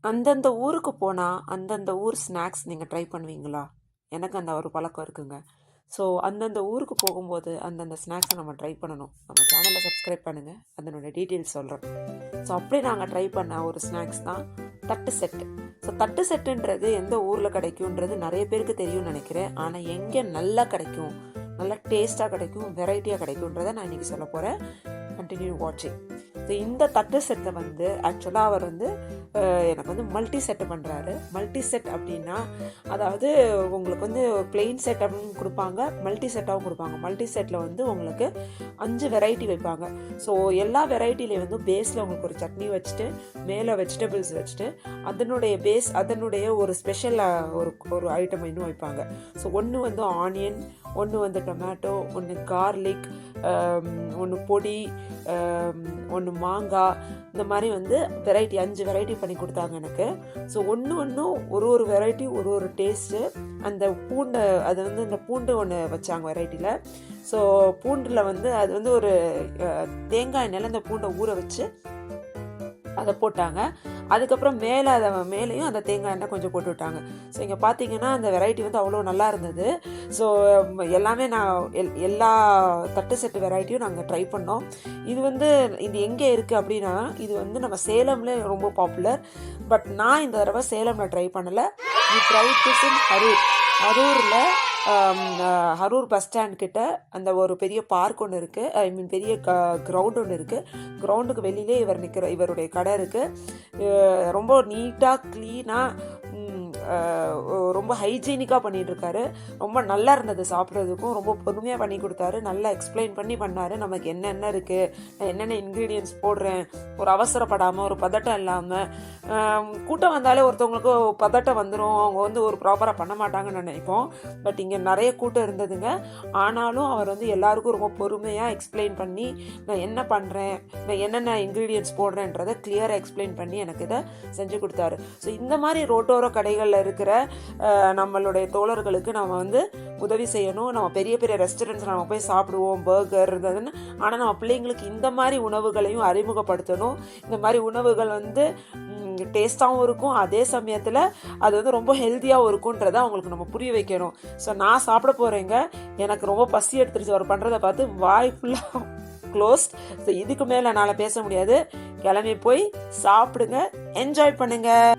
அந்தந்த ஊருக்கு போனால் அந்தந்த ஊர் ஸ்நாக்ஸ் நீங்கள் ட்ரை பண்ணுவீங்களா? எனக்கு அந்த ஒரு பழக்கம் இருக்குங்க. ஸோ அந்தந்த ஊருக்கு போகும்போது அந்தந்த ஸ்நாக்ஸை நம்ம ட்ரை பண்ணணும். நம்ம சேனலை சப்ஸ்கிரைப் பண்ணுங்கள், அதனோட டீட்டெயில்ஸ் சொல்கிறேன். ஸோ அப்படி நாங்கள் ட்ரை பண்ண ஒரு ஸ்நாக்ஸ் தான் தட்டு செட்டு. ஸோ தட்டு செட்டுன்றது எந்த ஊரில் கிடைக்கும்ன்றது நிறைய பேருக்கு தெரியும்னு நினைக்கிறேன். ஆனால் எங்கே நல்லா கிடைக்கும், நல்லா டேஸ்ட்டாக கிடைக்கும், வெரைட்டியாக கிடைக்கும்ன்றதை நான் இன்றைக்கி சொல்ல போகிறேன். கண்டினியூ வாட்சிங். ஸோ இந்த தட்டு செட்டை வந்து ஆக்சுவலாக அவர் வந்து எனக்கு வந்து மல்டி செட்டு பண்ணுறாரு. மல்டி செட் அப்படின்னா அதாவது உங்களுக்கு வந்து பிளெயின் செட் அப்படின்னு கொடுப்பாங்க, மல்டி செட்டாகவும் கொடுப்பாங்க. மல்டி செட்டில் வந்து உங்களுக்கு 5 வெரைட்டி வைப்பாங்க. ஸோ எல்லா வெரைட்டிலையும் வந்து பேஸில் உங்களுக்கு ஒரு சட்னி வச்சுட்டு மேலே வெஜிடபிள்ஸ் வச்சுட்டு அதனுடைய ஒரு ஸ்பெஷல் ஒரு ஐட்டம் இன்னும் வைப்பாங்க. ஸோ ஒன்று வந்து ஆனியன், ஒன்று வந்து டொமேட்டோ, ஒன்று கார்லிக், ஒன்று பொடி, ஒன்று மாங்காய், இந்த மாதிரி வந்து வெரைட்டி 5 வெரைட்டி பண்ணி கொடுத்தாங்க எனக்கு. ஸோ ஒன்றும் ஒரு வெரைட்டி ஒரு டேஸ்ட்டு. அந்த பூண்டை அது வந்து இந்த பூண்டு ஒன்று வச்சாங்க வெரைட்டியில். ஸோ பூண்டில் வந்து அது வந்து ஒரு தேங்காய் எண்ணெயில் அந்த பூண்டை ஊற வச்சு அதை போட்டாங்க. அதுக்கப்புறம் மேலேயும் அந்த தேங்காய் எண்ணெய் கொஞ்சம் போட்டு விட்டாங்க. ஸோ இங்கே பார்த்தீங்கன்னா அந்த வெரைட்டி வந்து அவ்வளோ நல்லா இருந்தது. ஸோ எல்லாமே எல்லா தட்டு செட்டு வெரைட்டியும் நாங்கள் ட்ரை பண்ணோம். இது எங்கே இருக்குது அப்படின்னா, இது வந்து நம்ம சேலம்ல ரொம்ப பாப்புலர். பட் நான் இந்த தடவை சேலமில் ட்ரை பண்ணலை. ட்ரை திஸ் இன் அரூரில் அரூர் பஸ் ஸ்டாண்ட் கிட்ட அந்த ஒரு பெரிய பார்க் ஒன்று இருக்குது, பெரிய கிரவுண்ட் ஒன்று இருக்குது. கிரவுண்டுக்கு வெளியிலே இவருடைய கடை இருக்குது. ரொம்ப நீட்டாக க்ளீனாக ரொம்ப ஹைஜீனிக்காக பண்ணிகிட்ருக்காரு. ரொம்ப நல்லா இருந்தது சாப்பிட்றதுக்கும். ரொம்ப பொறுமையாக பண்ணி கொடுத்தாரு. நல்லா எக்ஸ்பிளைன் பண்ணி பண்ணார். நமக்கு என்னென்ன இருக்குது, என்னென்ன இன்க்ரீடியன்ட்ஸ் போடுறேன், ஒரு அவசரப்படாமல், ஒரு பதட்டம் இல்லாமல். கூட்டம் வந்தாலே ஒருத்தவங்களுக்கு பதட்டம் வந்துடும், அவங்க வந்து ஒரு ப்ராப்பராக பண்ண மாட்டாங்கன்னு நினைப்போம். பட் இங்கே நிறைய கூட்டம் இருந்ததுங்க. ஆனாலும் அவர் வந்து எல்லாருக்கும் ரொம்ப பொறுமையாக எக்ஸ்பிளைன் பண்ணி நான் என்ன பண்ணுறேன், நான் என்னென்ன இன்க்ரீடியன்ட்ஸ் போடுறேன்றதை கிளியராக எக்ஸ்பிளைன் பண்ணி எனக்கு இதை செஞ்சு கொடுத்தாரு. ஸோ இந்த மாதிரி ரோட்டோர கடைகளில் இருக்கிற நம்மளுடைய தோழர்களுக்கு நம்ம வந்து உதவி செய்யணும். நம்ம பெரிய பெரிய ரெஸ்டாரண்ட்ஸில் நம்ம போய் சாப்பிடுவோம், பர்கர் இருந்ததுன்னு. ஆனால் நம்ம பிள்ளைங்களுக்கு இந்த மாதிரி உணவுகளையும் அறிமுகப்படுத்தணும். இந்த மாதிரி உணவுகள் வந்து டேஸ்ட்டாகவும் இருக்கும், அதே சமயத்தில் அது வந்து ரொம்ப ஹெல்த்தியாகவும் இருக்குன்றதை அவங்களுக்கு நம்ம புரிய வைக்கணும். ஸோ நான் சாப்பிட போகிறேங்க, எனக்கு ரொம்ப பசி எடுத்துருச்சு. அவர் பண்ணுறதை பார்த்து வாய் ஃபுல்லாக க்ளோஸ்ட். ஸோ இதுக்கு மேலே என்னால் பேச முடியாது. கிளம்பி போய் சாப்பிடுங்க, என்ஜாய் பண்ணுங்கள்.